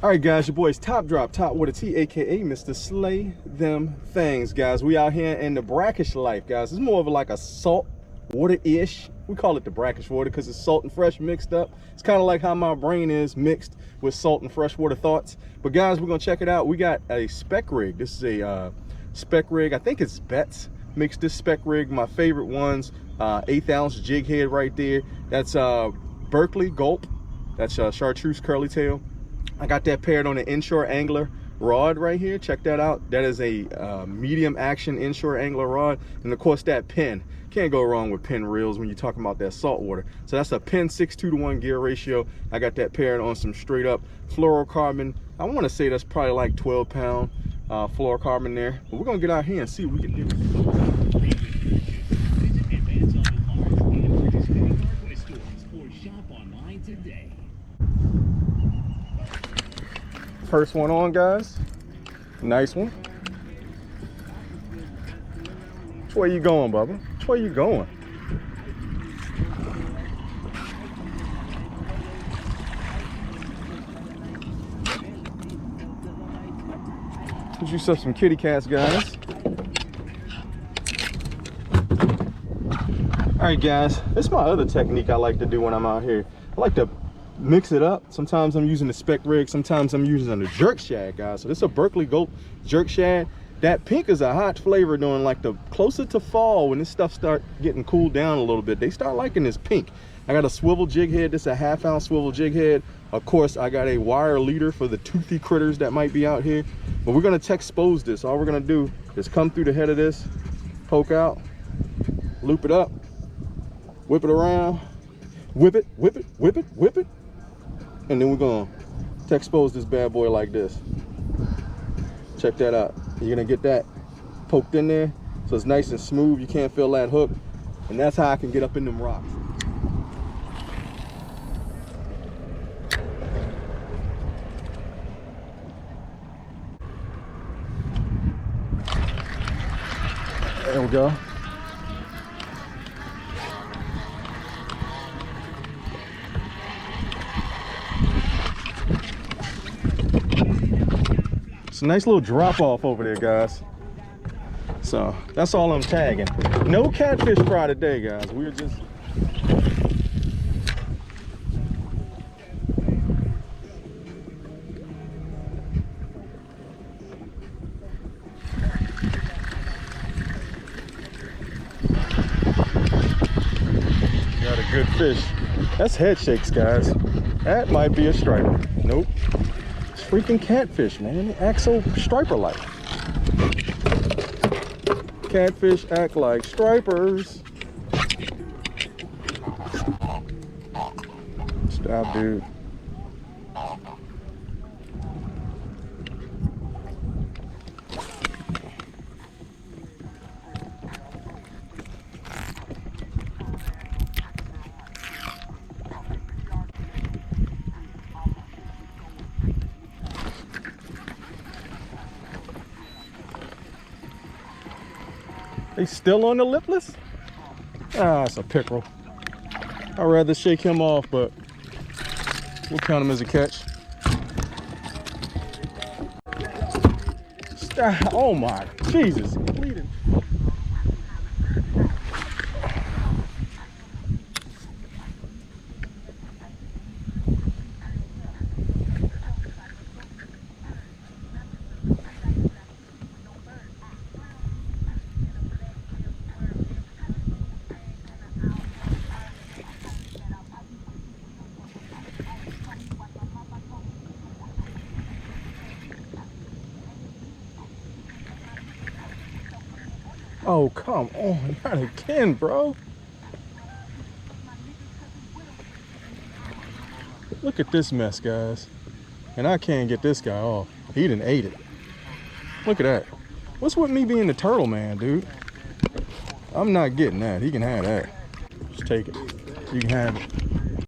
All right, guys, your boy's Top Drop, Top with a T, aka Mr. Slay Them Things, guys. We out here in the brackish life, guys. It's more of like a salt water-ish. We call it the brackish water because it's salt and fresh mixed up. It's kind of like how my brain is mixed with salt and freshwater thoughts. But guys, we're gonna check it out. We got a spec rig. This is a spec rig. I think it's Betts mixed this spec rig. My favorite ones, 1/8 ounce jig head right there. That's Berkeley Gulp. That's chartreuse curly tail. I got that paired on an inshore angler rod right here. Check that out. That is a medium action inshore angler rod. And of course that pin. Can't go wrong with pin reels when you're talking about that salt water. So that's a pin 6:2 to 1 gear ratio. I got that paired on some straight up fluorocarbon. I want to say that's probably like 12-pound fluorocarbon there. But we're going to get out here and see what we can do. First one on, guys. Nice one. Which way you going, Bubba? Which way you going? Let's use up some kitty cats, guys. All right, guys. This is my other technique I like to do when I'm out here. I like to mix it up. Sometimes I'm using the spec rig, sometimes I'm using the jerk shad, guys. So this is a Berkeley Gulp jerk shad. That pink is a hot flavor during like the closer to fall, when this stuff start getting cooled down a little bit. They start liking this pink. I got a swivel jig head. This is a 1/2 ounce swivel jig head. Of course, I got a wire leader for the toothy critters that might be out here. But we're gonna expose this. All we're gonna do is come through the head of this, poke out, loop it up, whip it around, whip it, whip it, whip it, whip it. And then we're going to expose this bad boy like this. Check that out. You're going to get that poked in there so it's nice and smooth. You can't feel that hook. And that's how I can get up in them rocks. There we go. It's a nice little drop off over there, guys. So that's all I'm tagging. No catfish fry today, guys. We're just got a good fish. That's head shakes, guys. That might be a striper. Nope. Freaking catfish, man. They act so striper-like. Catfish act like stripers. Stop, dude. They still on the lipless? Ah, it's a pickerel. I'd rather shake him off, but we'll count him as a catch. Oh my Jesus. Oh, come on, not again, bro. Look at this mess, guys. And I can't get this guy off. He done ate it. Look at that. What's with me being the turtle man, dude? I'm not getting that. He can have that. Just take it. You can have it.